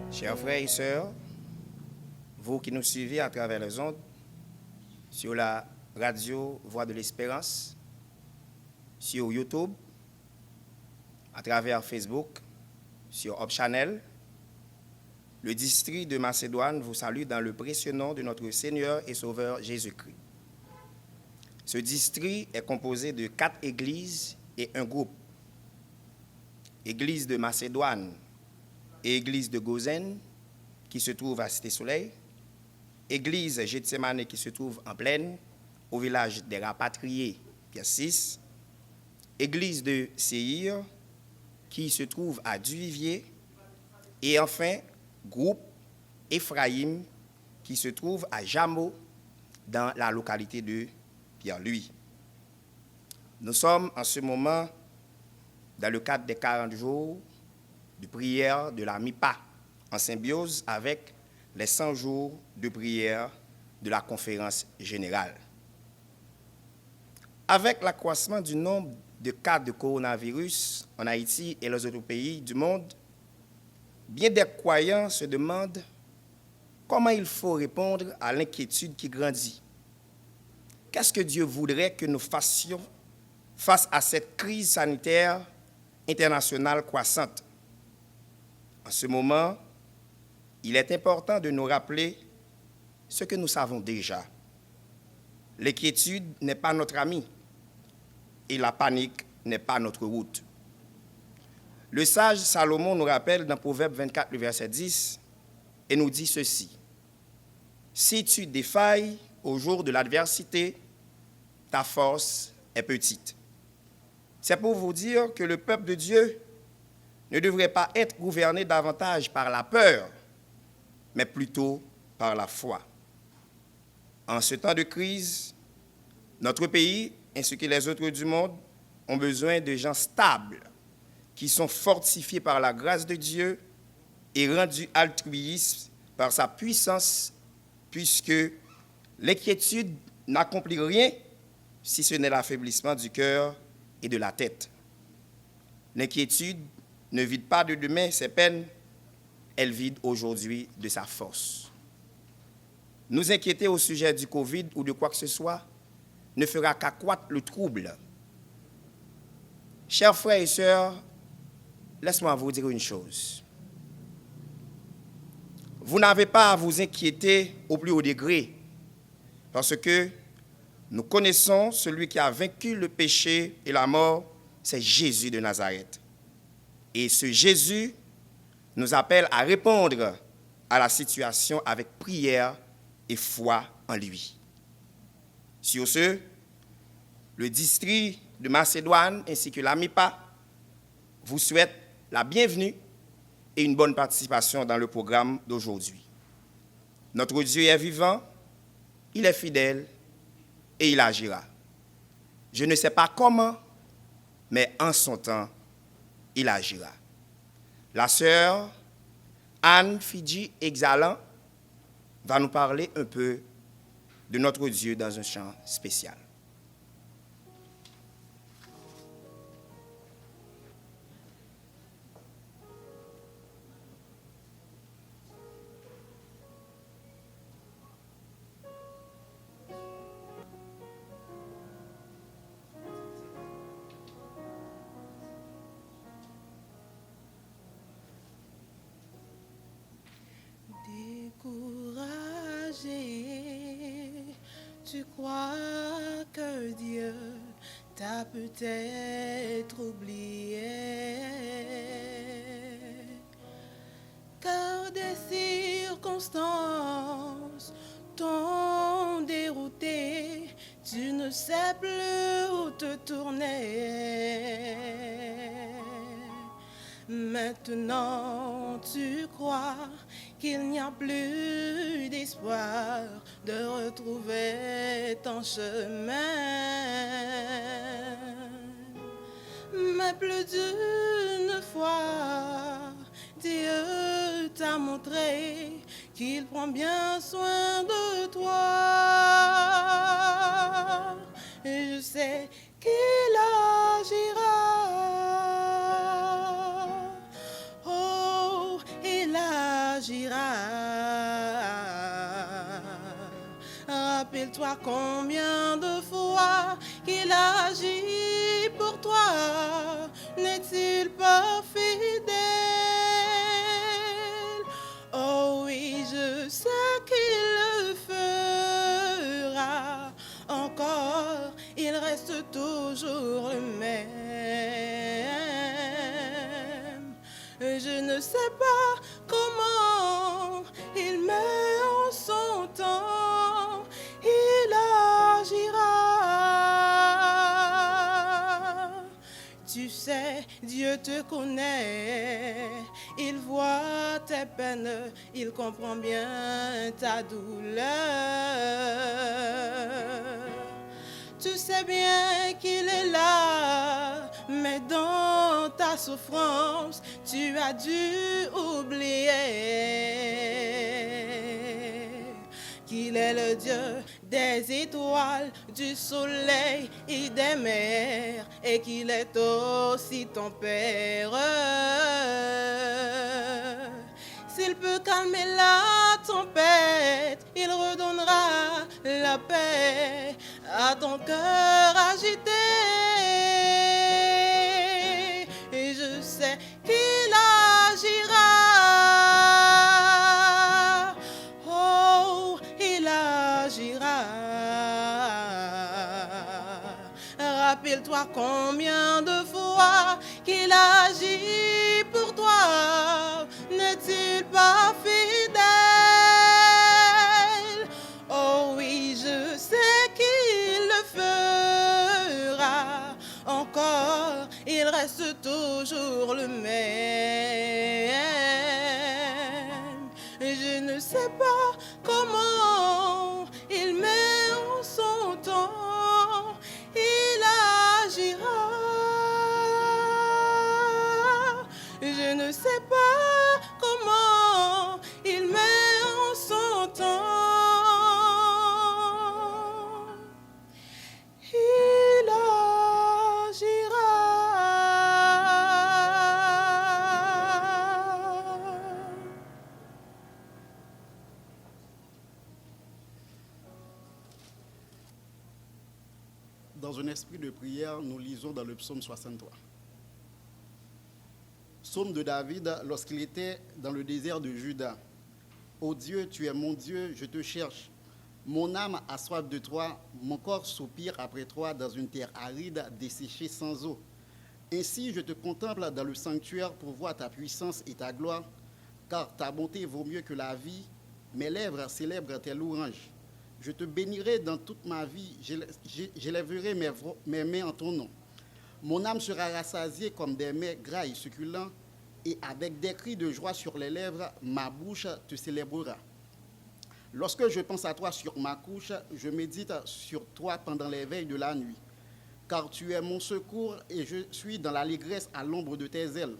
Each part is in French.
Chers frères et sœurs, vous qui nous suivez à travers les ondes, sur la radio Voix de l'Espérance, sur YouTube, à travers Facebook, sur Hop Channel, le district de Macédoine vous salue dans le précieux nom de notre Seigneur et Sauveur Jésus-Christ. Ce district est composé de 4 églises et un groupe. Église de Macédoine et église de Gozen, qui se trouve à Cité-Soleil, église Gethsemane qui se trouve en plaine, au village des Rapatriés, pièce 6, église de Séhir, qui se trouve à Duvivier, et enfin, groupe Ephraïm, qui se trouve à Jameau, dans la localité de Pierre-Louis. Nous sommes en ce moment dans le cadre des 40 jours de prière de la MIPA, en symbiose avec les 100 jours de prière de la conférence générale. Avec l'accroissement du nombre de cas de coronavirus en Haïti et les autres pays du monde, bien des croyants se demandent comment il faut répondre à l'inquiétude qui grandit. Qu'est-ce que Dieu voudrait que nous fassions face à cette crise sanitaire internationale croissante? En ce moment, il est important de nous rappeler ce que nous savons déjà. L'inquiétude n'est pas notre ami et la panique n'est pas notre route. Le sage Salomon nous rappelle dans Proverbe 24, le verset 10, et nous dit ceci. « Si tu défailles au jour de l'adversité, ta force est petite. » C'est pour vous dire que le peuple de Dieu ne devrait pas être gouverné davantage par la peur, mais plutôt par la foi. En ce temps de crise, notre pays, ainsi que les autres du monde, ont besoin de gens stables, qui sont fortifiés par la grâce de Dieu et rendus altruistes par sa puissance, puisque l'inquiétude n'accomplit rien si ce n'est l'affaiblissement du cœur et de la tête. L'inquiétude ne vide pas de demain ses peines, elle vide aujourd'hui de sa force. Nous inquiéter au sujet du Covid ou de quoi que ce soit ne fera qu'accroître le trouble. Chers frères et sœurs, laisse-moi vous dire une chose. Vous n'avez pas à vous inquiéter au plus haut degré, parce que nous connaissons celui qui a vaincu le péché et la mort, c'est Jésus de Nazareth. Et ce Jésus nous appelle à répondre à la situation avec prière et foi en lui. Sur ce, le district de Macédoine ainsi que la MIPA vous souhaitent la bienvenue et une bonne participation dans le programme d'aujourd'hui. Notre Dieu est vivant, il est fidèle et il agira. Je ne sais pas comment, mais en son temps, il agira. La sœur Anne Fidji Exhalant va nous parler un peu de notre Dieu dans un chant spécial. Découragé, tu crois que Dieu t'a peut-être oublié, car des circonstances t'ont dérouté, tu ne sais plus où te tourner. Maintenant tu crois qu'il n'y a plus d'espoir de retrouver ton chemin. Mais plus d'une fois, Dieu t'a montré qu'il prend bien soin de toi. Et je sais qu'il agira. Oh, il agira. Rappelle-toi combien de fois qu'il agit pour toi. N'est-il pas fidèle? Oh oui, je sais qu'il le fera encore. Il reste toujours le même. Je ne sais pas comment il met en son temps. Il agira. Tu sais, Dieu te connaît, il voit tes peines, il comprend bien ta douleur. Tu sais bien qu'il est là, mais dans ta souffrance, tu as dû oublier qu'il est le Dieu des étoiles, du soleil et des mers, et qu'il est aussi ton Père. S'il peut calmer la tempête, il redonnera la paix à ton cœur agité. Et je sais qu'il agira. Oh, il agira. Rappelle-toi combien de fois qu'il agit pour toi. N'est-il pas fidèle? Oh oui, je sais qu'il le fera encore. Il reste toujours le même. Je ne sais pas comment il met en son temps. Il agira. Je ne sais pas comment il met en son temps. Il agira. Dans un esprit de prière, nous lisons dans le psaume 63. Psaume de David lorsqu'il était dans le désert de Juda. Ô Dieu, tu es mon Dieu, je te cherche. Mon âme a soif de toi, mon corps soupire après toi dans une terre aride, desséchée sans eau. Ainsi, je te contemple dans le sanctuaire pour voir ta puissance et ta gloire, car ta bonté vaut mieux que la vie. Mes lèvres célèbrent tes louanges. Je te bénirai dans toute ma vie, j'élèverai mes mains en ton nom. Mon âme sera rassasiée comme des mets gras et succulents, et avec des cris de joie sur les lèvres, ma bouche te célébrera. Lorsque je pense à toi sur ma couche, je médite sur toi pendant les veilles de la nuit. Car tu es mon secours et je suis dans l'allégresse à l'ombre de tes ailes.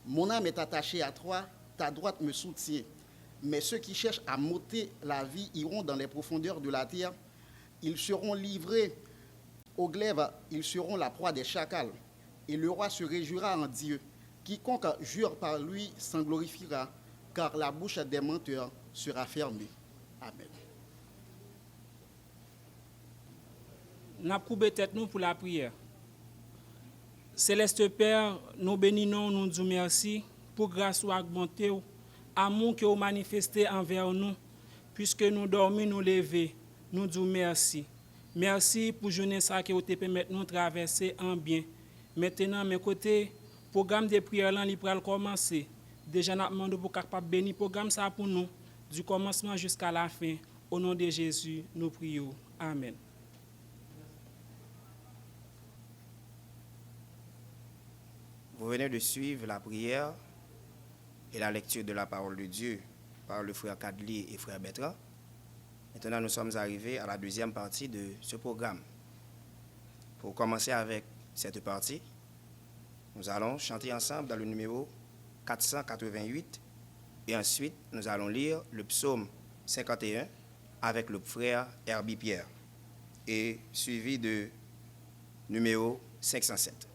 Mon âme est attachée à toi, ta droite me soutient. Mais ceux qui cherchent à m'ôter la vie iront dans les profondeurs de la terre. Ils seront livrés au glaive, ils seront la proie des chacals. Et le roi se réjouira en Dieu. Quiconque jure par lui s'en glorifiera, car la bouche des menteurs sera fermée. Amen. Nous coupé tête nous pour la prière. Céleste Père, nous bénissons, nous disons merci pour grâce ou bonté, amour que vous manifestez envers nous, puisque nous dormons, nous lever, nous disons merci. Merci pour jeunesse que vous te permettez de nous traverser en bien. Maintenant, mes côtés, le programme de prière là, il va commencer. Déjà, nous demandons pour capable bénir le programme ça pour nous, du commencement jusqu'à la fin. Au nom de Jésus, nous prions. Amen. Vous venez de suivre la prière et la lecture de la parole de Dieu par le frère Kadli et frère Bertrand. Maintenant, nous sommes arrivés à la deuxième partie de ce programme. Pour commencer avec cette partie, Nous allons chanter ensemble dans le numéro 488 et ensuite nous allons lire le psaume 51 avec le frère Herbie Pierre et suivi de numéro 507.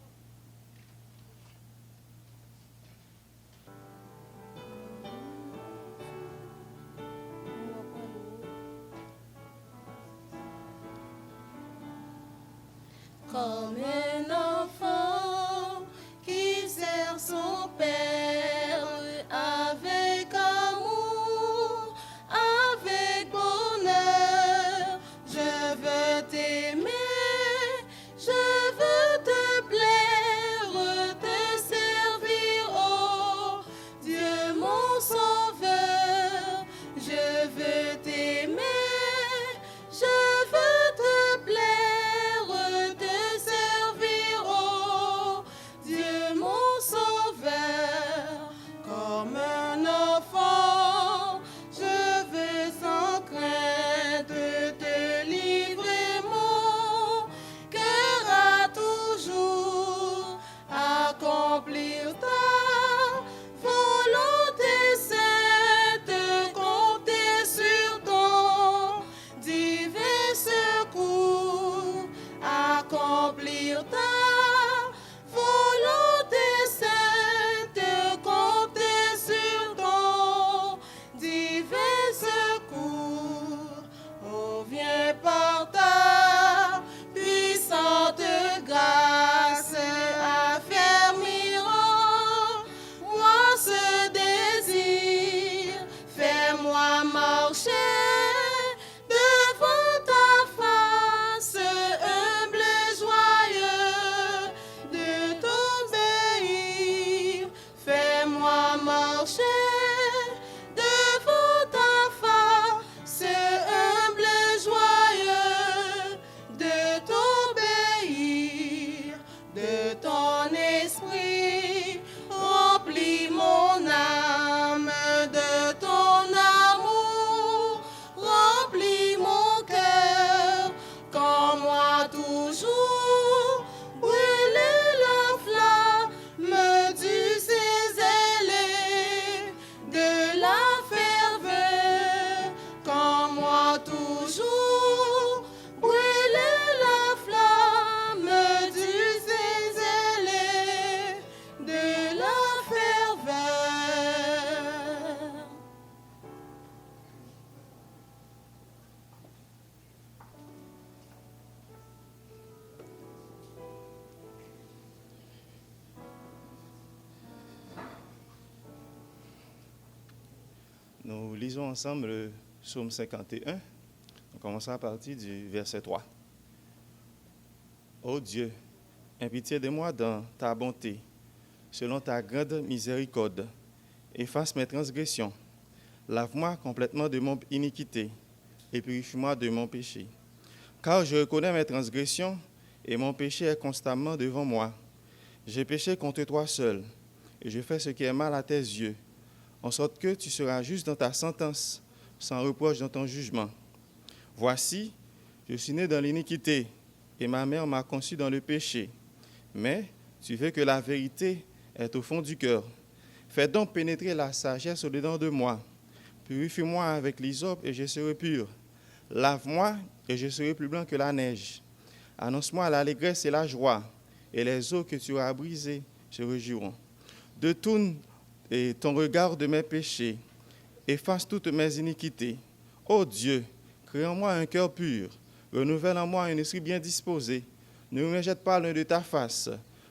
Comme un enfant qui sert son père avec amour, avec bonheur, je veux t'aimer, je veux te plaire, te servir, oh Dieu mon sauveur, je veux t'aimer, je veux te plaire. Nous lisons ensemble le psaume 51. On commencera à partir du verset 3. Ô Dieu, aie pitié de moi dans ta bonté, selon ta grande miséricorde. Efface mes transgressions. Lave-moi complètement de mon iniquité et purifie-moi de mon péché. Car je reconnais mes transgressions et mon péché est constamment devant moi. J'ai péché contre toi seul et je fais ce qui est mal à tes yeux, en sorte que tu seras juste dans ta sentence, sans reproche dans ton jugement. Voici, je suis né dans l'iniquité, et ma mère m'a conçu dans le péché. Mais tu veux que la vérité est au fond du cœur. Fais donc pénétrer la sagesse au-dedans de moi. Purifie-moi avec l'hysope et je serai pur. Lave-moi et je serai plus blanc que la neige. Annonce-moi l'allégresse et la joie, et les eaux que tu auras brisées se réjouiront. Détourne ton regard de mes péchés, efface toutes mes iniquités. Ô Dieu, crée en moi un cœur pur, renouvelle en moi un esprit bien disposé. Ne me rejette pas loin de ta face,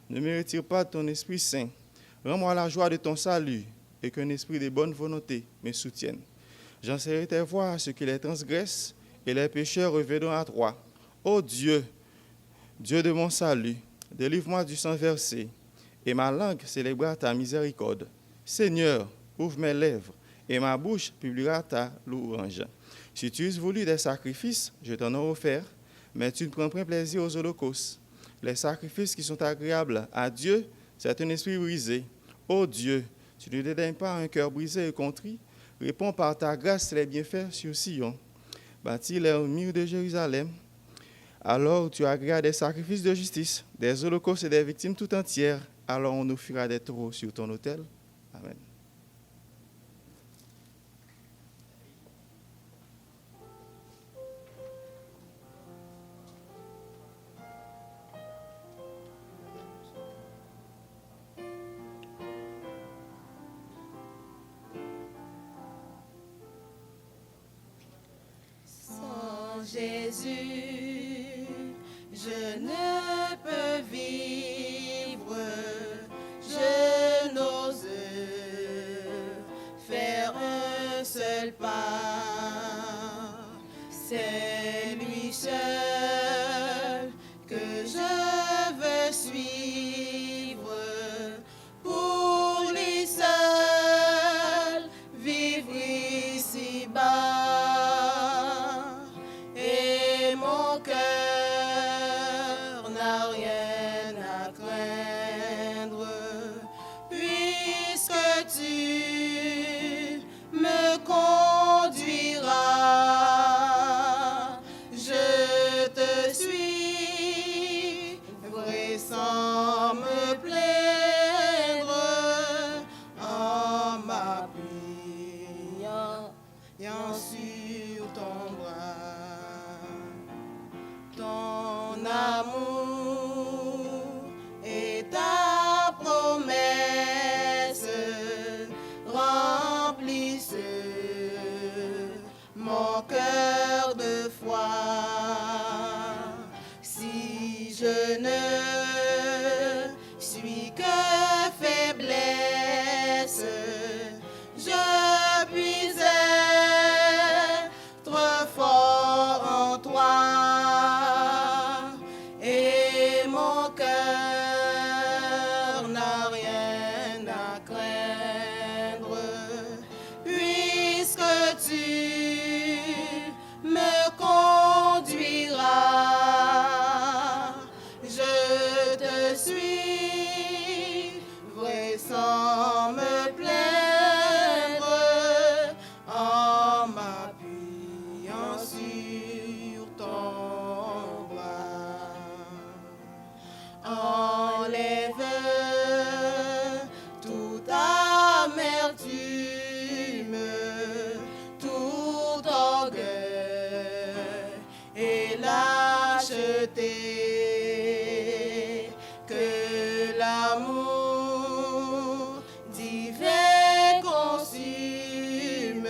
ne me retire pas de ton Esprit Saint. Rends-moi la joie de ton salut, et qu'un esprit de bonne volonté me soutienne. J'enseignerai tes voies à ceux qui les transgressent, et les pécheurs reviendront à toi. Ô Dieu, Dieu de mon salut, délivre-moi du sang versé, et ma langue célébrera ta miséricorde. Seigneur, ouvre mes lèvres, et ma bouche publiera ta louange. Si tu eusses voulu des sacrifices, je t'en aurais offert, mais tu ne prends point plaisir aux holocaustes. Les sacrifices qui sont agréables à Dieu, c'est un esprit brisé. Ô Dieu, tu ne dédaignes pas un cœur brisé et contrit. Réponds par ta grâce les bienfaits sur Sion. Bâtis les murs de Jérusalem. Alors tu agréas des sacrifices de justice, des holocaustes et des victimes tout entières. alors on offrira des taureaux sur ton autel. Amen. Sans Jésus, je ne peux vivre, je n'ose faire un seul pas. C'est lui seul que je veux suivre, pour lui seul vivre ici-bas. Et mon cœur n'a rien à craindre, puisque tu me conduiras. Je te suivrai sans me plaindre, en m'appuyant sur ton bras. Ton amour et ta promesse remplissent mon cœur de foi. Si je ne suis que faiblesse, je puis être fort en toi. Et mon cœur n'a rien à craindre, puisque tu me conduiras. Je te suivrai sans me plaindre, en m'appuyant sur ton bras. Enlève toute amertume, tout orgueil et lâcheté, que l'amour divin consume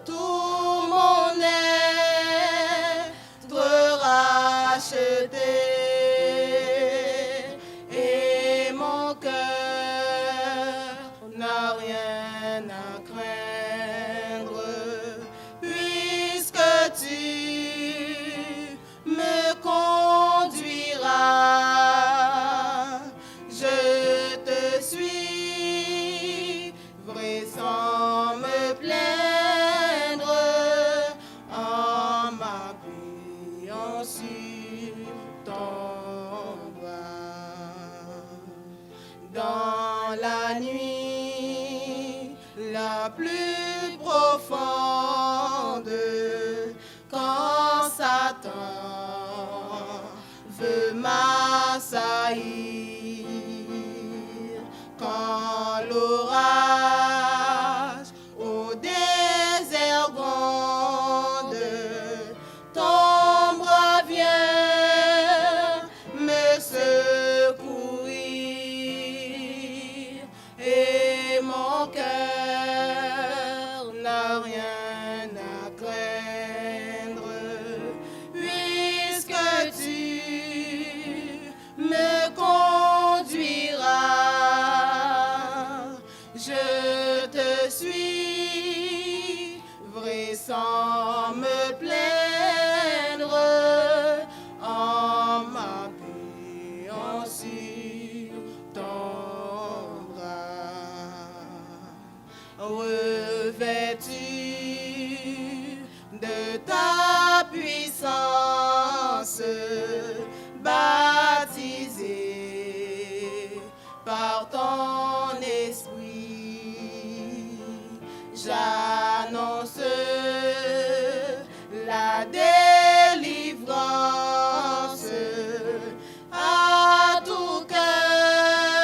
tout mon être racheté. Et mon cœur n'a rien à craindre, puisque tu me conduiras. Je te suivrai sans me plaindre, en m'appuyant sur ton bras. Dans la nuit la plus profonde, quand Satan veut m'assaillir, quand l'orage au désert gronde, ton bras vient me secourir. Et mon cœur n'a rien à craindre, puisque tu me conduiras. Je te suivrai sans me plaindre, en m'appuyant sur ton bras. Revêtu de ta puissance, baptisé par ton esprit, j'annonce la délivrance à tout cœur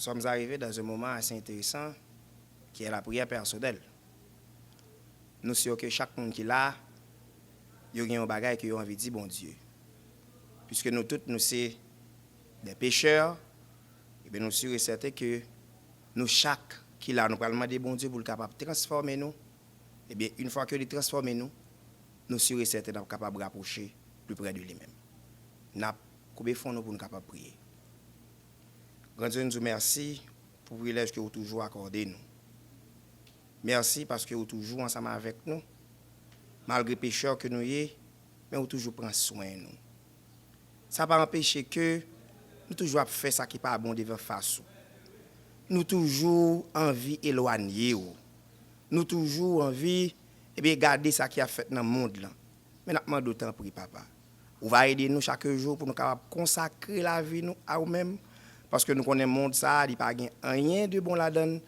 sommes arrivés dans un moment assez intéressant qui est la prière personnelle. Nous sommes que chaque monde qui est là, il y a un bagage qui a envie de dire bon Dieu. Puisque nous tous, nous sommes des pécheurs, et bien nous sommes certains que nous, chaque qui là, nous allons demander bon Dieu pour le capable de transformer nous. Et bien, une fois que il transforme nous, nous sommes certains d'être capables de rapprocher plus près de lui-même. Nous avons combien de fonds pour nous capables de prier. Grand Dieu, nous merci pour le privilège que vous toujours accordé nous. Merci parce que vous toujours ensemble avec nous. Malgré les pécheurs que nous sommes, mais vous toujours prend soin de nous. Ça ne va pas empêcher que nous toujours faire ça qui n'est pas bon devant face. Nous toujours envie d'éloigner. Nous toujours envie de garder ça qui a fait dans le monde. Mais nous demandons d'autant pour papa. Vous va aider nous chaque jour pour nous capables consacrer la vie nous à nous-mêmes. Parce que nous connaissons le monde, ça, il n'y a pas rien de bon là-dedans,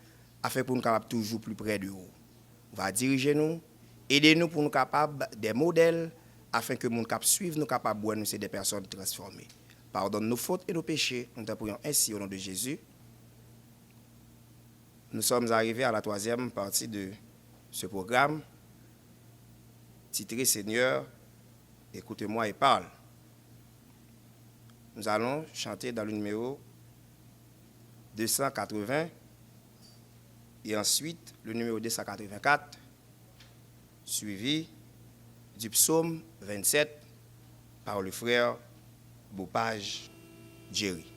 afin pour nous capables toujours plus près de vous. Vous va diriger nous, aider nous pour nous capables des modèles, afin que nous capables suivre, nous capables de nous, c'est des personnes transformées. Pardonne nos fautes et nos péchés. Nous te prions ainsi au nom de Jésus. Nous sommes arrivés à la 3e partie de ce programme, titré Seigneur, écoute-moi et parle. Nous allons chanter dans le numéro 280 et ensuite le numéro 284, suivi du psaume 27 par le frère Bopage Jerry.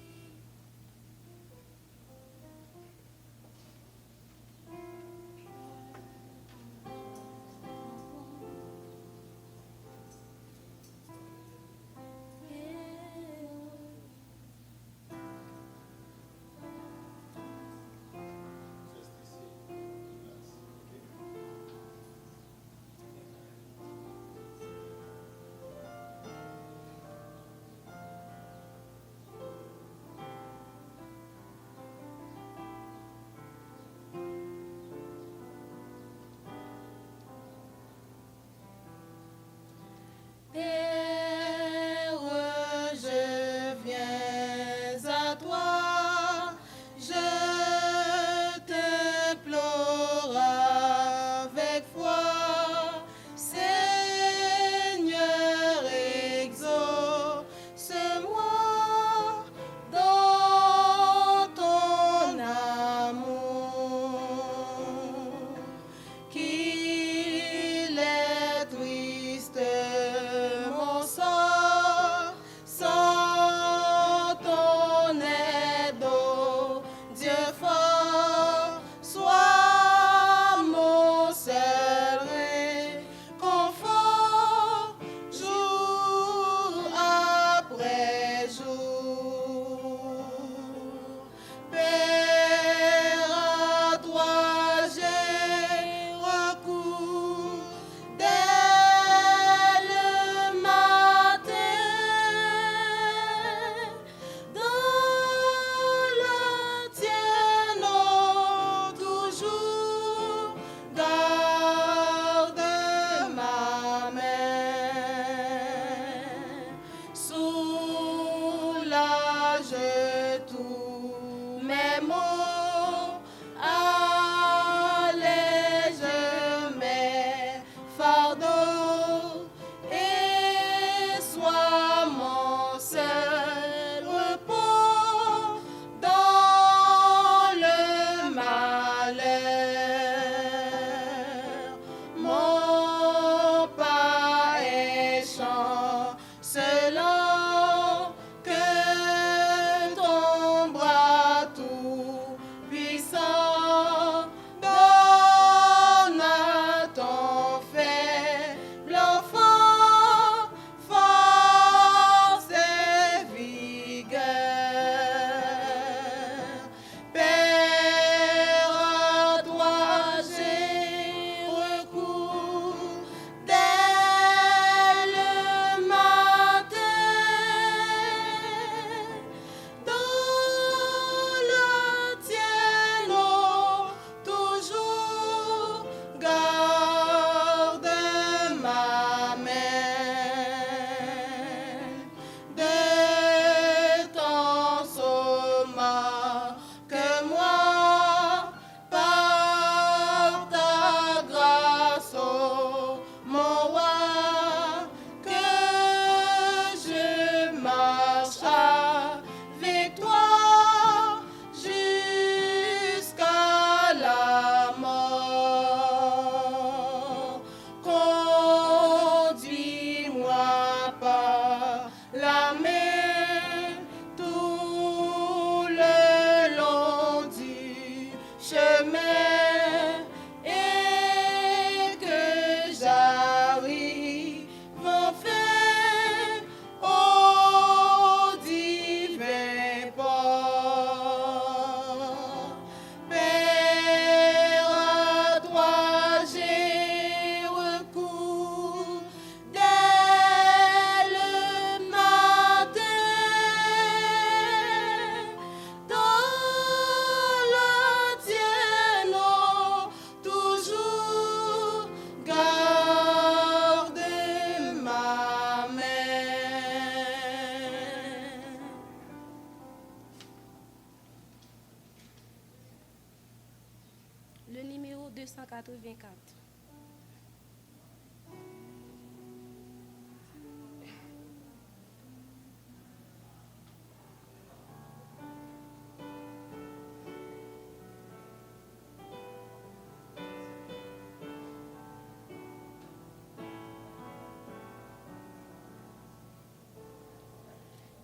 284.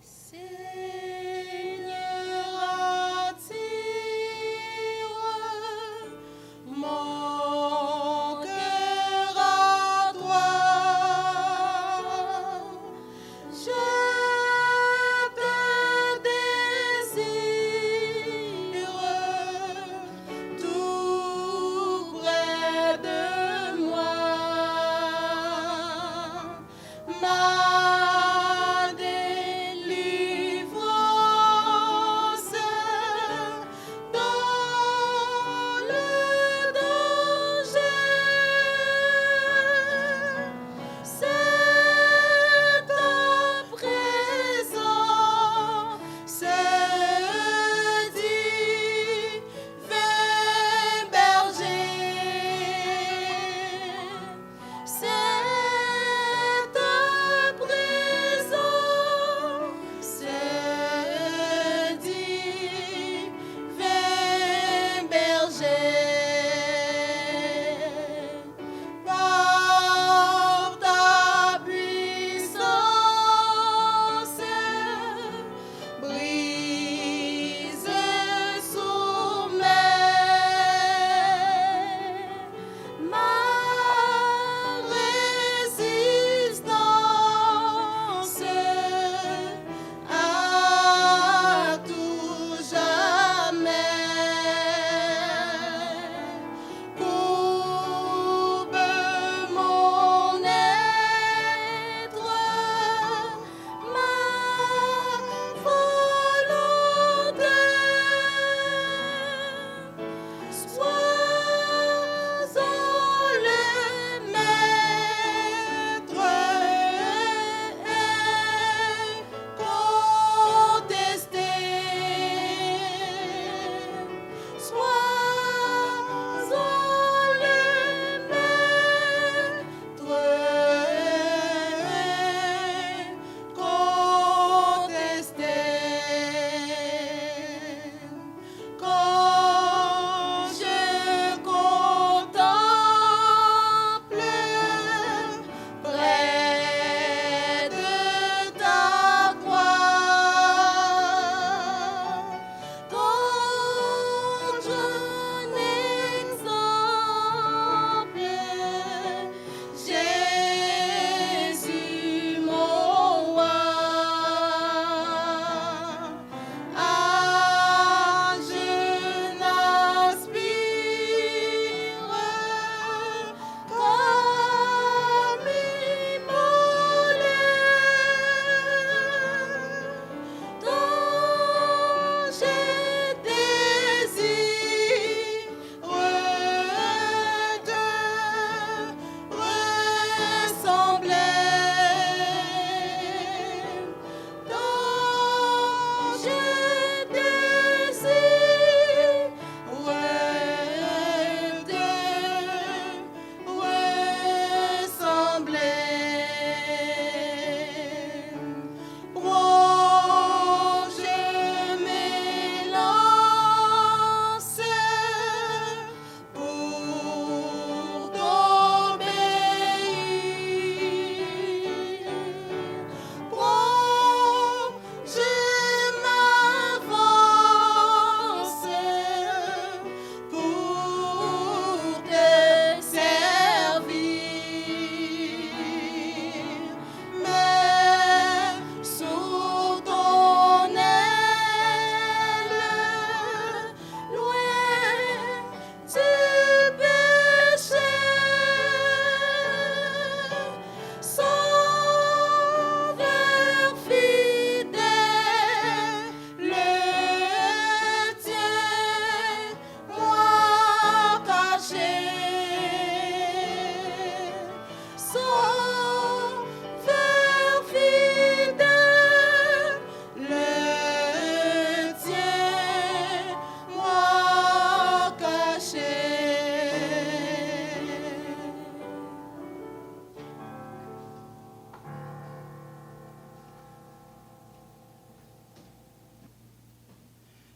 Seigneur, attire mon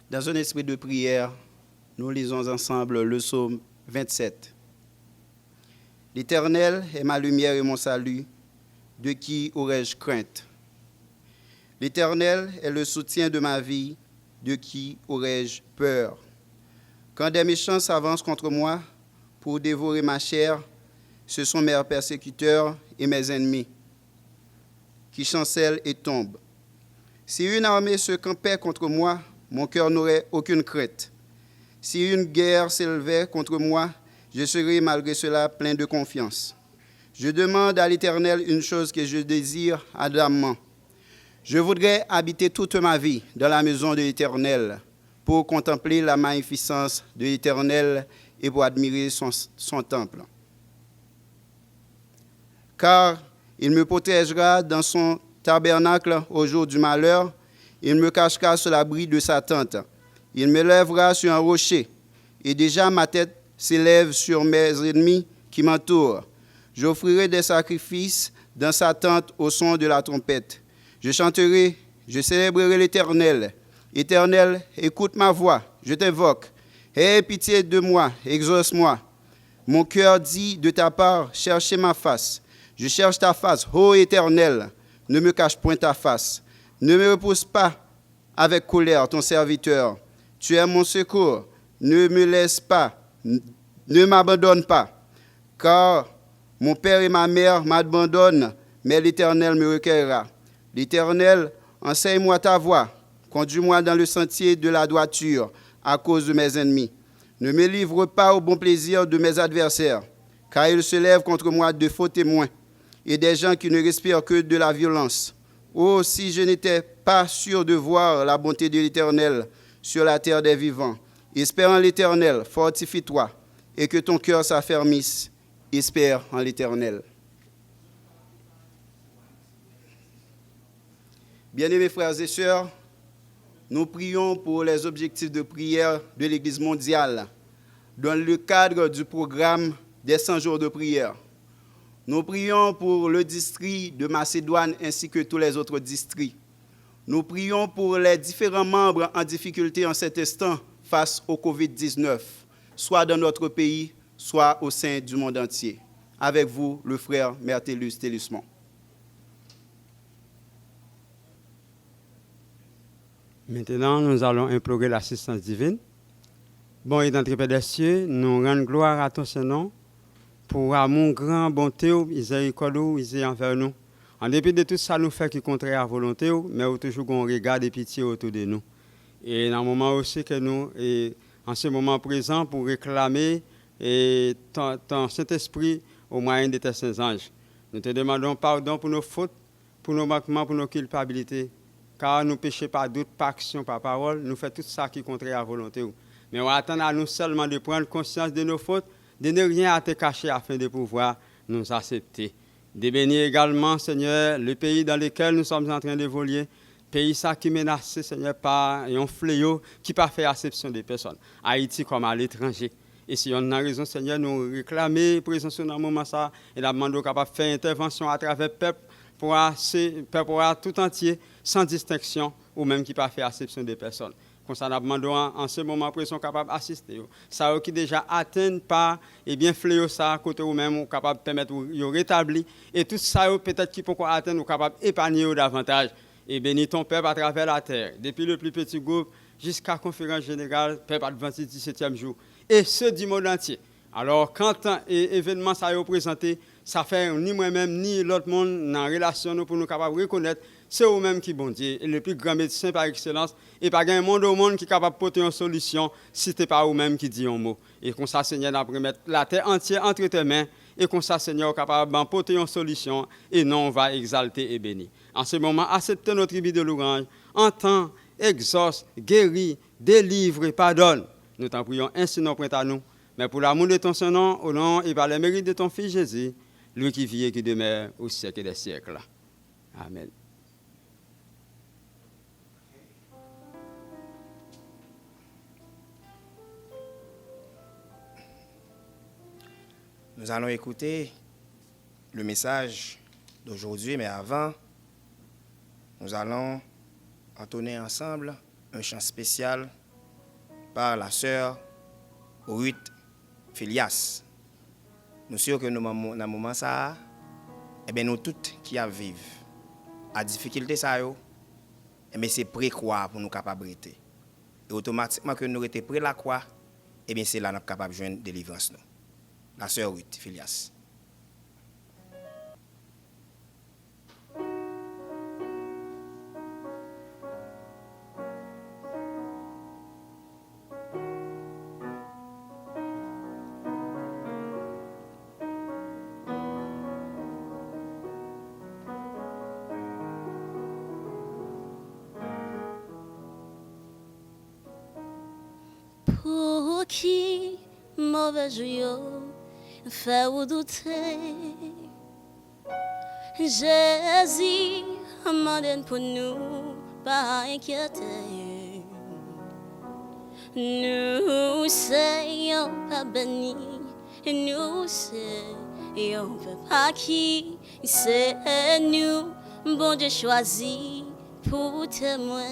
Dans un esprit de prière, nous lisons ensemble le psaume 27. L'Éternel est ma lumière et mon salut, de qui aurais-je crainte? L'Éternel est le soutien de ma vie, de qui aurais-je peur? Quand des méchants s'avancent contre moi pour dévorer ma chair, ce sont mes persécuteurs et mes ennemis qui chancellent et tombent. Si une armée se campait contre moi, mon cœur n'aurait aucune crainte. Si une guerre s'élevait contre moi, je serai malgré cela plein de confiance. Je demande à l'Éternel une chose que je désire ardemment. Je voudrais habiter toute ma vie dans la maison de l'Éternel pour contempler la magnificence de l'Éternel et pour admirer son temple. Car il me protégera dans son tabernacle au jour du malheur, il me cachera sous l'abri de sa tente. Il me lèvera sur un rocher, et déjà ma tête s'élève sur mes ennemis qui m'entourent. J'offrirai des sacrifices dans sa tente au son de la trompette. Je chanterai, je célébrerai l'Éternel. Éternel, écoute ma voix, je t'invoque. Aie pitié de moi, exauce-moi. Mon cœur dit de ta part, cherchez ma face. Je cherche ta face, ô Éternel, ne me cache point ta face. Ne me repousse pas avec colère ton serviteur. Tu es mon secours, ne me laisse pas, ne m'abandonne pas. Car mon père et ma mère m'abandonnent, mais l'Éternel me recueillera. L'Éternel, enseigne-moi ta voie, conduis-moi dans le sentier de la droiture à cause de mes ennemis. Ne me livre pas au bon plaisir de mes adversaires, car ils se lèvent contre moi de faux témoins et des gens qui ne respirent que de la violence. Oh, si je n'étais pas sûr de voir la bonté de l'Éternel sur la terre des vivants. Espère en l'Éternel, fortifie-toi, et que ton cœur s'affermisse. Espère en l'Éternel. Bien-aimés frères et sœurs, nous prions pour les objectifs de prière de l'Église mondiale dans le cadre du programme des 100 jours de prière. Nous prions pour le district de Macédoine ainsi que tous les autres districts. Nous prions pour les différents membres en difficulté en cet instant face au Covid-19, soit dans notre pays, soit au sein du monde entier. Avec vous, le frère Mertellus Tellusmont. Maintenant, nous allons implorer l'assistance divine. Bon et d'entrée Père des cieux, nous rendons gloire à ton Saint-Nom pour amour grand, bonté, miséricorde, envers nous. En dépit de tout ça, nous fait qui contraire à volonté, mais toujours qu'on regarde et pitié autour de nous. Et dans le moment aussi que nous, et en ce moment présent, pour réclamer ton Saint-Esprit au moyen de tes saints anges. Nous te demandons pardon pour nos fautes, pour nos manquements, pour nos culpabilités. Car nous péchons par doute, par action, par parole, nous faisons tout ça qui est contraire à volonté. Mais on attend à nous seulement de prendre conscience de nos fautes, de ne rien à te cacher afin de pouvoir nous accepter. De bénir également, Seigneur, le pays dans lequel nous sommes en train d'évoluer, pays ça qui est menacé, Seigneur, par un fléau qui n'a pas fait acception des personnes, Haïti comme à l'étranger. Et si on a raison, Seigneur, nous réclamer présence dans le moment ça, et la demande capable de faire intervention à travers le peuple pour tout entier, sans distinction, ou même qui n'a pas fait acception des personnes. Comme ça, nous demandons en ce moment présent capable d'assister. Ça qui déjà atteint par fléau ça côté ou même capable de permettre de rétablir et tout ça peut-être qui peut atteindre ou capable d'épargner davantage et bénir ton peuple à travers la terre depuis le plus petit groupe jusqu'à la conférence générale peuple adventiste 17e jour et ce du monde entier. Alors quand événement ça est présenté, ça fait ni moi-même ni l'autre monde dans relation nous pour nous capable de reconnaître c'est eux-mêmes qui bon Dieu, et le plus grand médecin par excellence, et pas un monde au monde qui est capable de porter une solution si ce n'est pas eux-mêmes qui dit un mot. Et comme ça, Seigneur, nous allons mettre la terre entière entre tes mains, et comme ça, Seigneur, capable de porter une solution, et non, on va exalter et bénir. En ce moment, acceptez notre tribut de louange, entends, exauce, guéris, délivre et pardonne. Nous t'en prions ainsi, non prêt à nous, mais pour l'amour de ton Saint-Nom, au nom et par le mérite de ton Fils Jésus, lui qui vit et qui demeure au siècle des siècles. Amen. Nous allons écouter le message d'aujourd'hui, mais avant, nous allons entonner ensemble un chant spécial par la sœur Ruth Filias. Nous sommes sûrs que nous, dans le moment ça, eh bien, nous toutes qui vivons à difficulté ça, eh bien, c'est pré-croix pour nous capables de. Et automatiquement que nous étions près la croix, eh bien, c'est là que nous sommes capables de joindre délivrance. Nous. La sœur Ruth Filias. Pour qui mauvais joyau fait ou douter, Jésus m'en pour nous pas inquiéter. Nous soyons pas bénis, nous soyons pas qui, c'est nous, bon Dieu choisi pour témoin.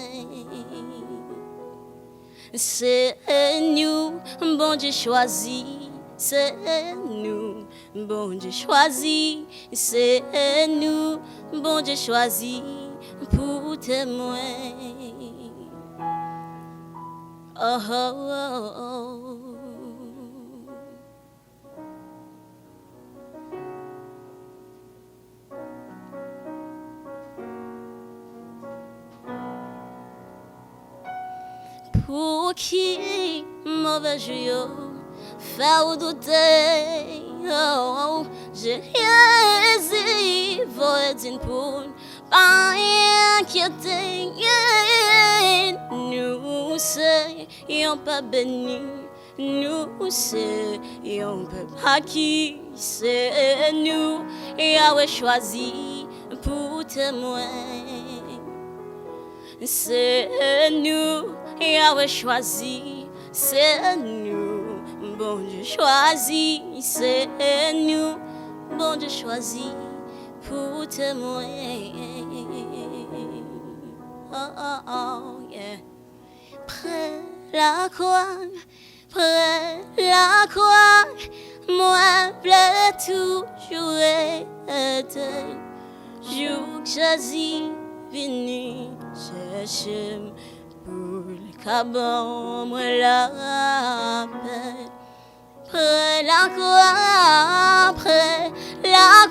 C'est nous, bon Dieu choisi, c'est nous, bon Dieu choisi, c'est nous, bon Dieu choisi pour témoin. Oh, oh, oh, oh. Pour qui mauvais joyau fait ou douter, oh, Jésus va dire pour pas inquiéter. Nous soyons pas bénis, nous soyons pas qui, c'est nous, Yahweh choisi pour témoin. C'est nous, Yahweh choisi, c'est nous, bon Dieu choisi, c'est nous, bon Dieu choisi pour témoin. Oh, oh, oh, yeah. Près la croix, moi plaît toujours être, jour que Jésus venu chercher pour le cabot, moi la paix. Près la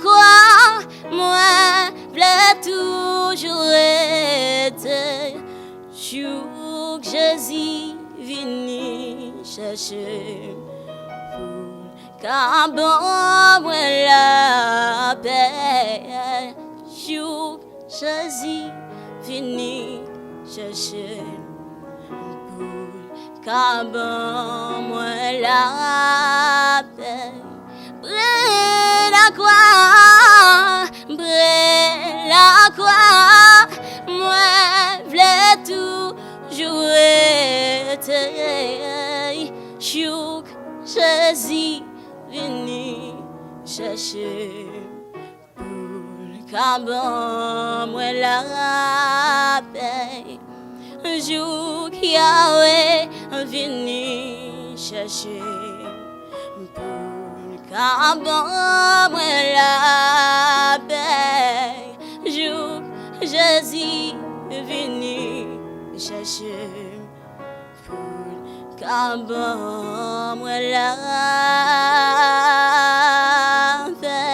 croix, moi plaît toujours être, jour que Jésus venu chercher pour le cabot, moi la paix. Jour que Jésus venu chercher pour cabot, moi la paix. Près la croix, moi v'lais toujours être, jour que Jésus venu chercher pour cabot, moi la paix. Jour qu'Yahweh venu chercher pour cabot, moi la paix. Jour Jésus venu chercher pour cabot, moi la paix.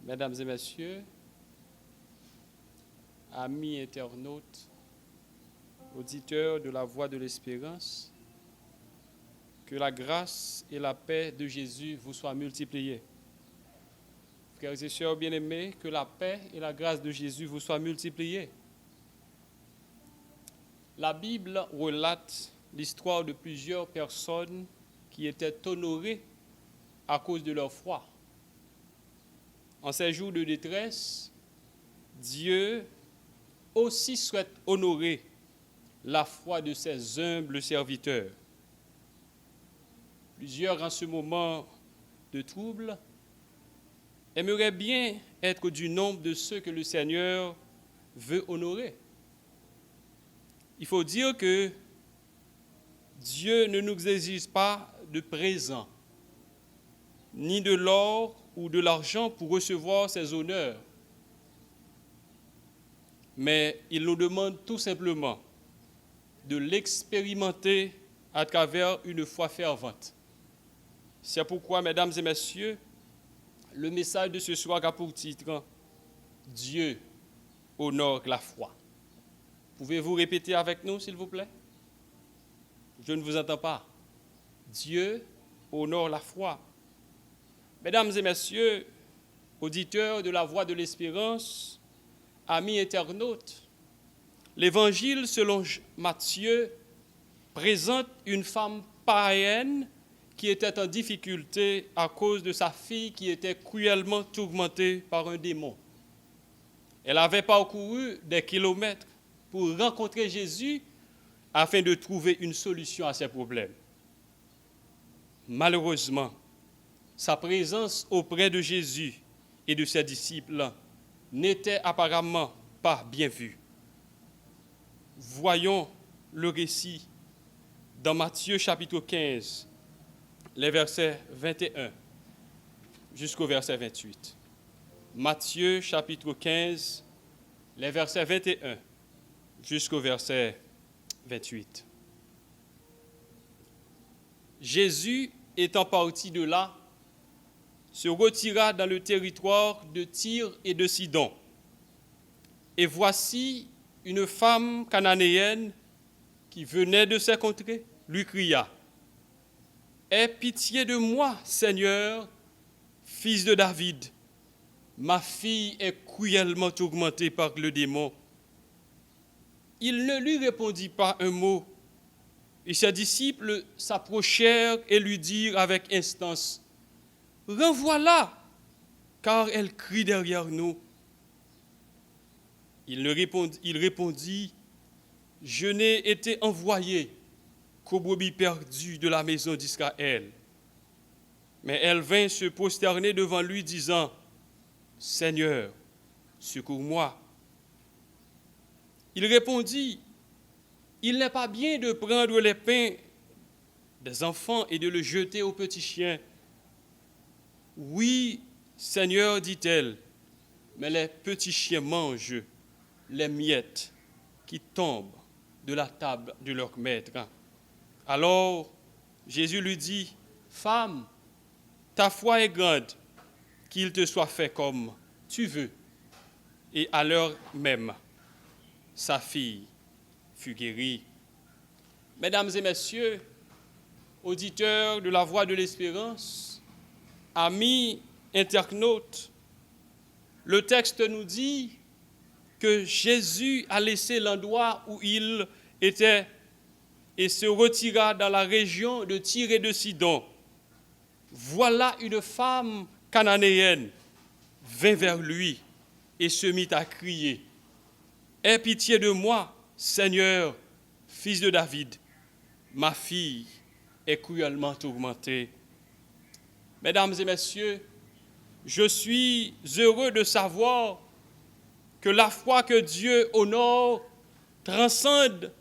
Mesdames et messieurs, amis internautes, auditeurs de la Voix de l'Espérance, que la grâce et la paix de Jésus vous soient multipliées. Frères et sœurs bien-aimés, que la paix et la grâce de Jésus vous soient multipliées. La Bible relate l'histoire de plusieurs personnes qui étaient honorées à cause de leur foi. En ces jours de détresse, Dieu aussi souhaite honorer la foi de ses humbles serviteurs. Plusieurs en ce moment de trouble, aimerait bien être du nombre de ceux que le Seigneur veut honorer. Il faut dire que Dieu ne nous exige pas de présent, ni de l'or ou de l'argent pour recevoir ses honneurs. Mais il nous demande tout simplement de l'expérimenter à travers une foi fervente. C'est pourquoi, mesdames et messieurs, le message de ce soir a pour titre « Dieu honore la foi ». Pouvez-vous répéter avec nous, s'il vous plaît? Je ne vous entends pas. Dieu honore la foi. Mesdames et messieurs, auditeurs de la Voix de l'Espérance, amis internautes, l'Évangile selon Matthieu présente une femme païenne qui était en difficulté à cause de sa fille qui était cruellement tourmentée par un démon. Elle avait parcouru des kilomètres pour rencontrer Jésus afin de trouver une solution à ses problèmes. Malheureusement, sa présence auprès de Jésus et de ses disciples n'était apparemment pas bien vue. Voyons le récit dans Matthieu chapitre 15, les versets 21 jusqu'au verset 28. Matthieu chapitre 15, les versets 21 jusqu'au verset 28. Jésus, étant parti de là, se retira dans le territoire de Tyr et de Sidon. Et voici une femme cananéenne qui venait de ces contrées, lui cria « Aie pitié de moi, Seigneur, fils de David. Ma fille est cruellement tourmentée par le démon. » Il ne lui répondit pas un mot, et ses disciples s'approchèrent et lui dirent avec instance « Renvoie-la, car elle crie derrière nous. » Il répondit « Je n'ai été envoyé qu'aux brebis perdues de la maison d'Israël. » Mais elle vint se prosterner devant lui, disant « Seigneur, secours-moi. » Il répondit « Il n'est pas bien de prendre les pains des enfants et de le jeter aux petits chiens. » « Oui, Seigneur, dit-elle, mais les petits chiens mangent les miettes qui tombent de la table de leur maître. » Alors Jésus lui dit, « Femme, ta foi est grande, qu'il te soit fait comme tu veux. » Et à l'heure même, sa fille fut guérie. Mesdames et messieurs, auditeurs de la Voix de l'Espérance, amis internautes, le texte nous dit que Jésus a laissé l'endroit où il était et se retira dans la région de Tyr et de Sidon. Voilà une femme cananéenne vint vers lui et se mit à crier « Aie pitié de moi, Seigneur, fils de David. Ma fille est cruellement tourmentée. » Mesdames et messieurs, je suis heureux de savoir que la foi que Dieu honore transcende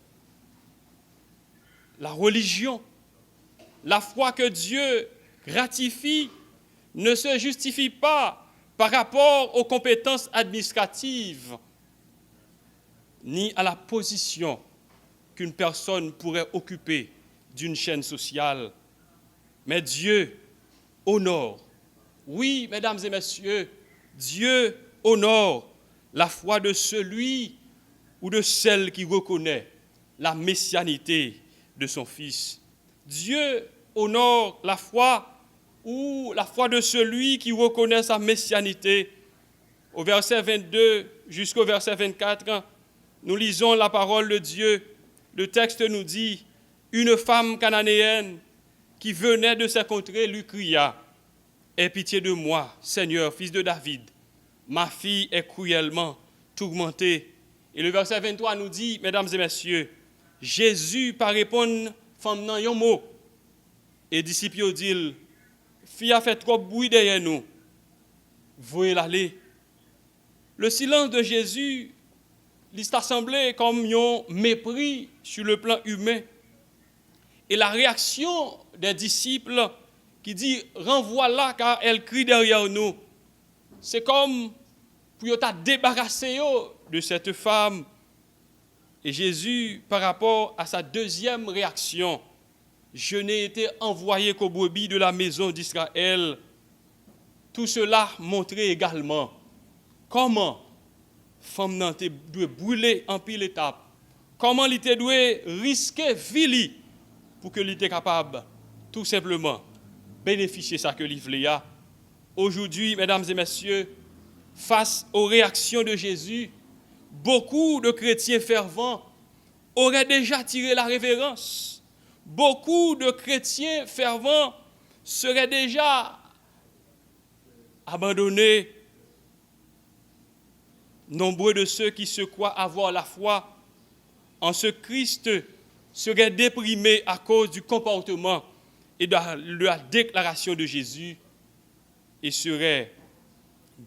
la religion. La foi que Dieu gratifie ne se justifie pas par rapport aux compétences administratives ni à la position qu'une personne pourrait occuper d'une chaîne sociale. Mais Dieu honore. Oui, mesdames et messieurs, Dieu honore la foi de celui ou de celle qui reconnaît la messianité de son Fils. Dieu honore la foi ou la foi de celui qui reconnaît sa messianité. Au verset 22 jusqu'au verset 24, nous lisons la parole de Dieu. Le texte nous dit, « Une femme cananéenne qui venait de ces contrées lui cria, « Aie pitié de moi, Seigneur, fils de David. Ma fille est cruellement tourmentée. » Et le verset 23 nous dit, mesdames et messieurs, Jésus par répondre femme nan yon mot. Et disciples disent, fille a fait trop bruit derrière nous. Voyez l'aller. Le silence de Jésus, il s'est assemblé comme un mépris sur le plan humain. Et la réaction des disciples qui dit renvoie-la car elle crie derrière nous. C'est comme pour t'a débarrasser de cette femme. Et Jésus, par rapport à sa deuxième réaction, je n'ai été envoyé qu'aux brebis de la maison d'Israël. Tout cela montrait également comment femme nan te doit brûler en pile étape. Comment il te doit risquer vie pour que il était capable tout simplement bénéficier ça que il a. Aujourd'hui, mesdames et messieurs, face aux réactions de Jésus, beaucoup de chrétiens fervents auraient déjà tiré la révérence. Beaucoup de chrétiens fervents seraient déjà abandonnés. Nombreux de ceux qui se croient avoir la foi en ce Christ seraient déprimés à cause du comportement et de la déclaration de Jésus et seraient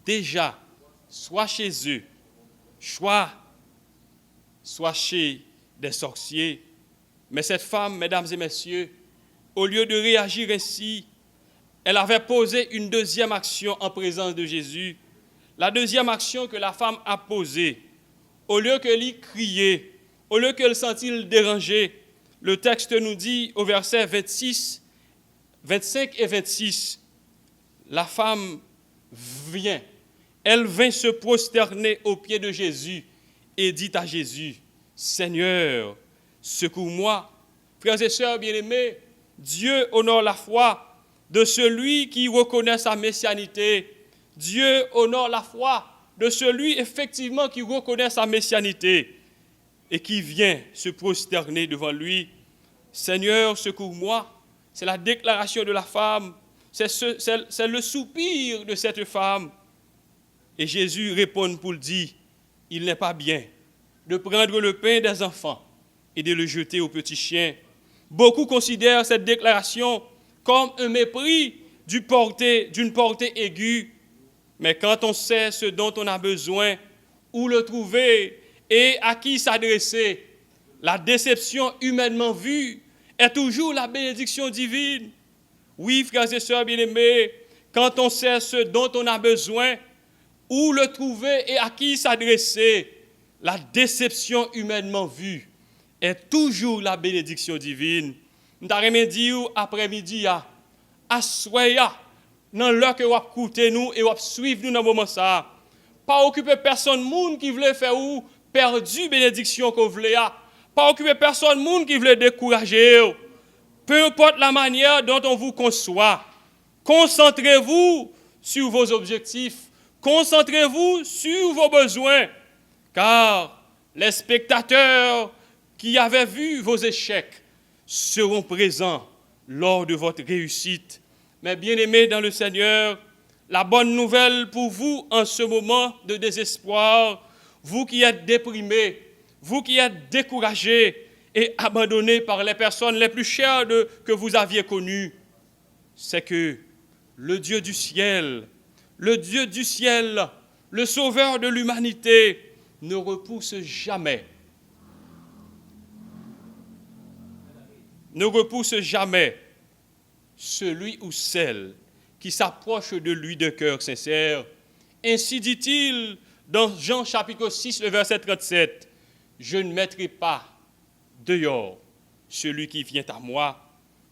déjà soit chez eux, soit chez des sorciers. Mais cette femme, mesdames et messieurs, au lieu de réagir ainsi, elle avait posé une deuxième action en présence de Jésus. La deuxième action que la femme a posée, au lieu qu'elle y criait, au lieu qu'elle sentit dérangée, le texte nous dit au verset 26, 25 et 26, la femme vient. Elle vint se prosterner aux pieds de Jésus et dit à Jésus, Seigneur, secours-moi. Frères et sœurs bien-aimés, Dieu honore la foi de celui qui reconnaît sa messianité. Dieu honore la foi de celui effectivement qui reconnaît sa messianité et qui vient se prosterner devant lui. Seigneur, secours-moi. C'est la déclaration de la femme. C'est le soupir de cette femme. Et Jésus répond pour le dire, il n'est pas bien de prendre le pain des enfants et de le jeter aux petits chiens. Beaucoup considèrent cette déclaration comme un mépris d'une portée aiguë. Mais quand on sait ce dont on a besoin, où le trouver et à qui s'adresser, la déception humainement vue est toujours la bénédiction divine. Oui, frères et sœurs bien-aimés, quand on sait ce dont on a besoin, où le trouver et à qui s'adresser, la déception humainement vue est toujours la bénédiction divine. Nous avons dit après-midi, assoya, dans l'heure que vous écoutez nous et vous suivez nous dans le moment ça. Pas occuper personne monde qui voulait faire ou perdu bénédiction que vous voulez. Pas occuper personne monde qui voulait décourager. Peu importe la manière dont on vous conçoit, concentrez-vous sur vos objectifs, concentrez-vous sur vos besoins, car les spectateurs qui avaient vu vos échecs seront présents lors de votre réussite. Mais bien-aimés dans le Seigneur, la bonne nouvelle pour vous en ce moment de désespoir, vous qui êtes déprimés, vous qui êtes découragés et abandonnés par les personnes les plus chères que vous aviez connues, c'est que le Dieu du ciel, le Sauveur de l'humanité, ne repousse jamais celui ou celle qui s'approche de lui de cœur sincère. Ainsi dit-il dans Jean chapitre 6, le verset 37, « Je ne mettrai pas dehors celui qui vient à moi. »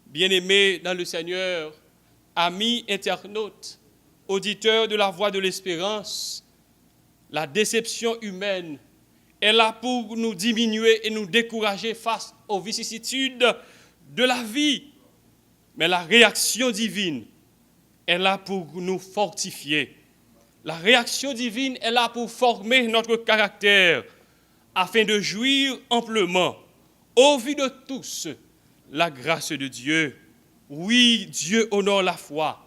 Bien-aimés dans le Seigneur, amis internautes, auditeurs de la voix de l'espérance, la déception humaine est là pour nous diminuer et nous décourager face aux vicissitudes de la vie. Mais la réaction divine est là pour nous fortifier. La réaction divine est là pour former notre caractère afin de jouir amplement, au vu de tous, la grâce de Dieu. Oui, Dieu honore la foi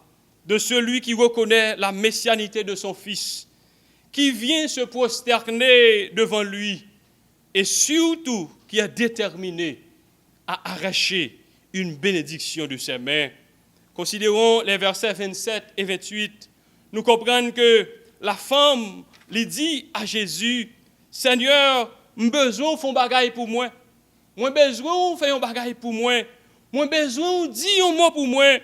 de celui qui reconnaît la messianité de son Fils, qui vient se prosterner devant lui et surtout qui est déterminé à arracher une bénédiction de ses mains. considérons les versets 27 et 28, nous comprenons que la femme lui dit à Jésus, Seigneur, j'ai besoin de faire un bagage pour moi. J'ai besoin de faire un bagage pour moi. J'ai besoin de dire un mot pour moi.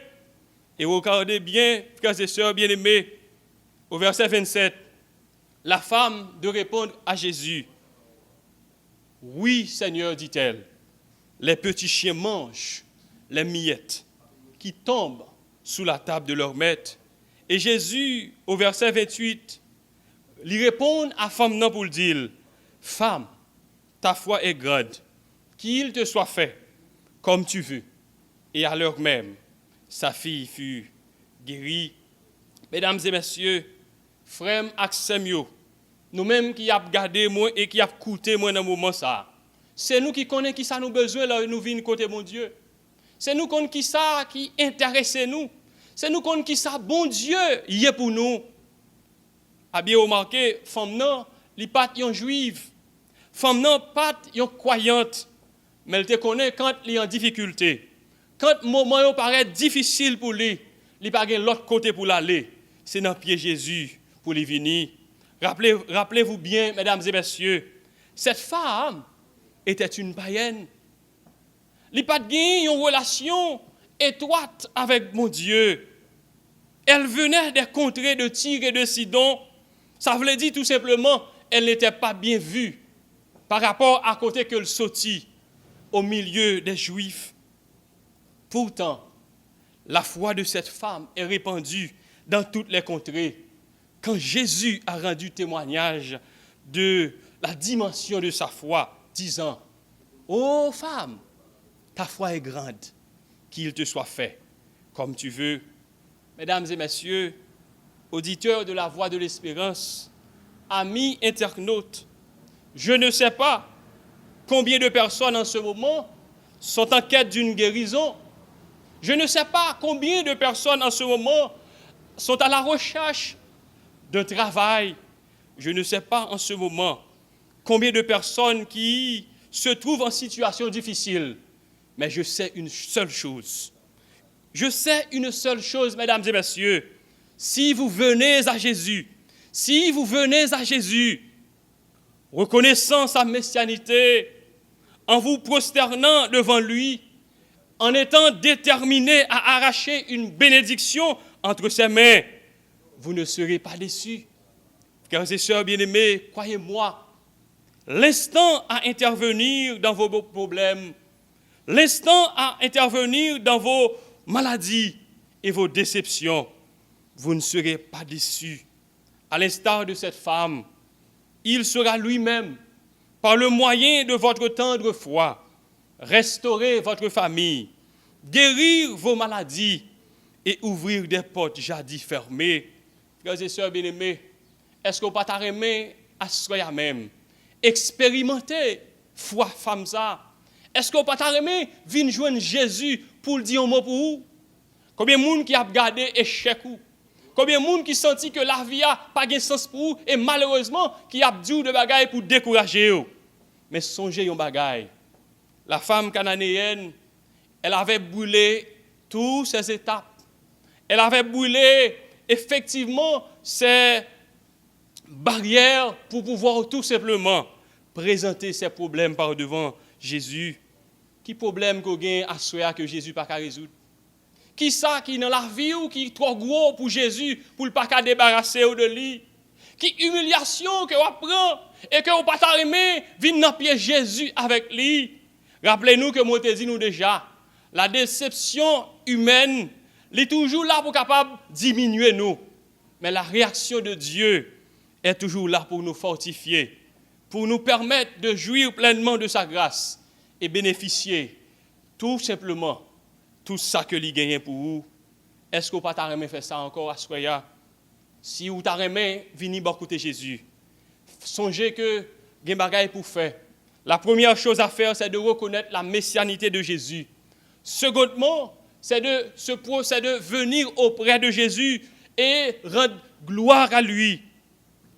Et regardez bien, frères et sœurs bien-aimés, au verset 27, la femme de répondre à Jésus, oui, Seigneur, dit-elle, les petits chiens mangent les miettes qui tombent sous la table de leur maître. Et Jésus, au verset 28, lui répond à la femme non pour le dire, femme, ta foi est grande, qu'il te soit fait comme tu veux. Et à l'heure même, sa fille fut guérie. Mesdames et messieurs, frères Axemio, nous-mêmes qui avons gardé moi et qui avons écouté moi dans ce moment ça, c'est nous qui connaissons qui ça nous besoin là nous venons côté mon Dieu. C'est nous qui ça qui intéresse nous. C'est nous qui ça bon Dieu y est pour nous. A bien remarqué, femme non, li pas yon juive. Femme non pas yon croyante, mais elle te connaît quand elle est en difficulté. Quand le moment paraît difficile pour lui, il pas gen l'autre côté pour l'aller. C'est dans pied Jésus pour lui venir. Rappelez-vous bien, mesdames et messieurs, cette femme était une païenne. Elle n'a pas eu une relation étroite avec mon Dieu. Elle venait des contrées de Tyr et de Sidon. Ça voulait dire tout simplement, elle n'était pas bien vue par rapport à côté qu'elle sortit au milieu des Juifs. Pourtant, la foi de cette femme est répandue dans toutes les contrées. Quand Jésus a rendu témoignage de la dimension de sa foi, disant, « Ô femme, ta foi est grande, qu'il te soit fait comme tu veux. » Mesdames et messieurs, auditeurs de la Voix de l'Espérance, amis internautes, je ne sais pas combien de personnes en ce moment sont en quête d'une guérison. Je ne sais pas combien de personnes en ce moment sont à la recherche d'un travail. Je ne sais pas en ce moment combien de personnes qui se trouvent en situation difficile. Mais je sais une seule chose. Je sais une seule chose, mesdames et messieurs. Si vous venez à Jésus, reconnaissant sa messianité, en vous prosternant devant lui, en étant déterminé à arracher une bénédiction entre ses mains, vous ne serez pas déçus. Frères et sœurs bien-aimés, croyez-moi, l'instant à intervenir dans vos problèmes, l'instant à intervenir dans vos maladies et vos déceptions, vous ne serez pas déçus. À l'instar de cette femme, il sera lui-même, par le moyen de votre tendre foi, restaurer votre famille, guérir vos maladies et ouvrir des portes jadis fermées. Frères et sœurs bien-aimés, est-ce qu'on peut t'arrêter à soi même? Expérimenter foi femme ça. Est-ce qu'on peut t'arrêter venir joindre Jésus pour le dire un mot pour vous? Combien de monde qui a gardé échec ou? Combien de monde qui senti que la vie a pas de sens pour vous et malheureusement qui a dit de bagaille pour décourager vous? Mais songez un bagaille. La femme cananéenne, elle avait brûlé toutes ses étapes. Elle avait brûlé effectivement ses barrières pour pouvoir tout simplement présenter ses problèmes par devant Jésus. Qui problème qu'on gagne à soi que Jésus pas qu'à résoudre? Qui ça qui dans la vie ou qui est trop gros pour Jésus pour le pas qu'à débarrasser de lui? Qui humiliation que on prend et que on pas t'aimer vient dans pied Jésus avec lui? Rappelez-nous que moi te dit nous déjà, la déception humaine est toujours là pour capable diminuer nous. Mais la réaction de Dieu est toujours là pour nous fortifier, pour nous permettre de jouir pleinement de sa grâce et bénéficier tout simplement tout ça que lui gagne pour vous. Est-ce que vous pas t'aimer faire ça encore à soya? Si vous t'aimer venir écouter Jésus, songez que gen bagay pour faire. La première chose à faire, c'est de reconnaître la messianité de Jésus. Secondement, c'est de venir auprès de Jésus et rendre gloire à lui.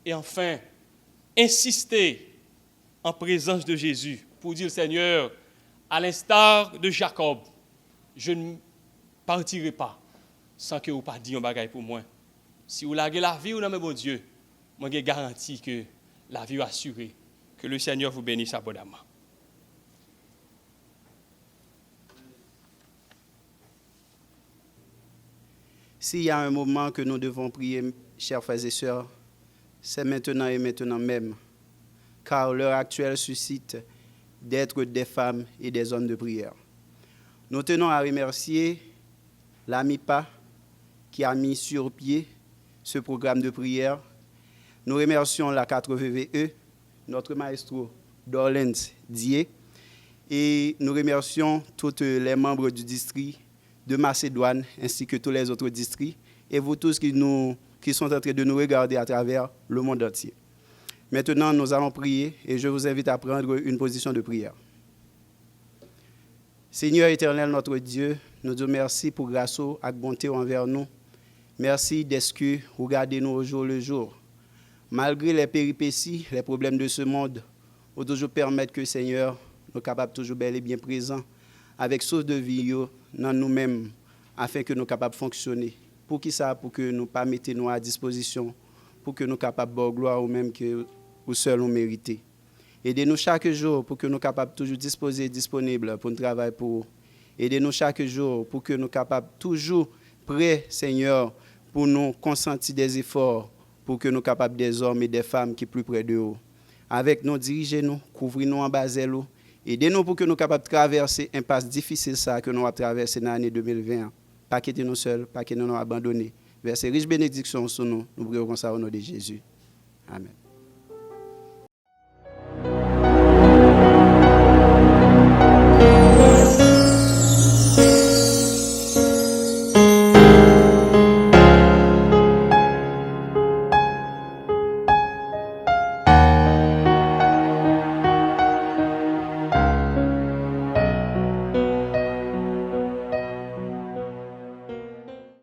Et enfin, insister en présence de Jésus pour dire, Seigneur, à l'instar de Jacob, je ne partirai pas sans que vous pas dit un bagage pour moi. Si vous lagez la vie ou non, mais bon Dieu, moi j'ai garanti que la vie est assurée. Que le Seigneur vous bénisse abondamment. S'il y a un moment que nous devons prier, chers frères et sœurs, c'est maintenant et maintenant même, car l'heure actuelle suscite d'être des femmes et des hommes de prière. Nous tenons à remercier l'AMIPA qui a mis sur pied ce programme de prière. Nous remercions la 4VVE, notre maestro Dorlens Dié, et nous remercions tous les membres du district de Macédoine ainsi que tous les autres districts et vous tous qui sont en train de nous regarder à travers le monde entier. Maintenant, nous allons prier et je vous invite à prendre une position de prière. Seigneur éternel, notre Dieu, nous te remercions pour grâce et bonté envers nous. Merci d'être que vous regardez nous au jour le jour. Malgré les péripéties, les problèmes de ce monde, vous toujours permettre que, Seigneur, nous sommes capables toujours bel et bien présents avec source de vie dans nous-mêmes, afin que nous soyons capables de fonctionner. Pour qui ça? Pour que nous ne pas mettre nous à disposition, pour que nous soyons capables de gloire ou même que nous seuls nous méritons. Aidez-nous chaque jour pour que nous soyons capables de toujours disposer, disponibles pour nous travailler pour vous. Aidez-nous chaque jour pour que nous soyons capables toujours prêts, Seigneur, pour nous consentir des efforts, pour que nous soyons capables des hommes et des femmes qui sont plus près de vous. Avec nous, dirigez-nous, couvrez-nous en bas de l'eau. Aidez-nous pour que nous soyons capables de traverser un passe difficile ça que nous avons traversé dans l'année 2020. Pas quitter nous seuls, pas que nous nous abandonner. Verset riche bénédiction sur nous. Nous prions comme ça au nom de Jésus. Amen.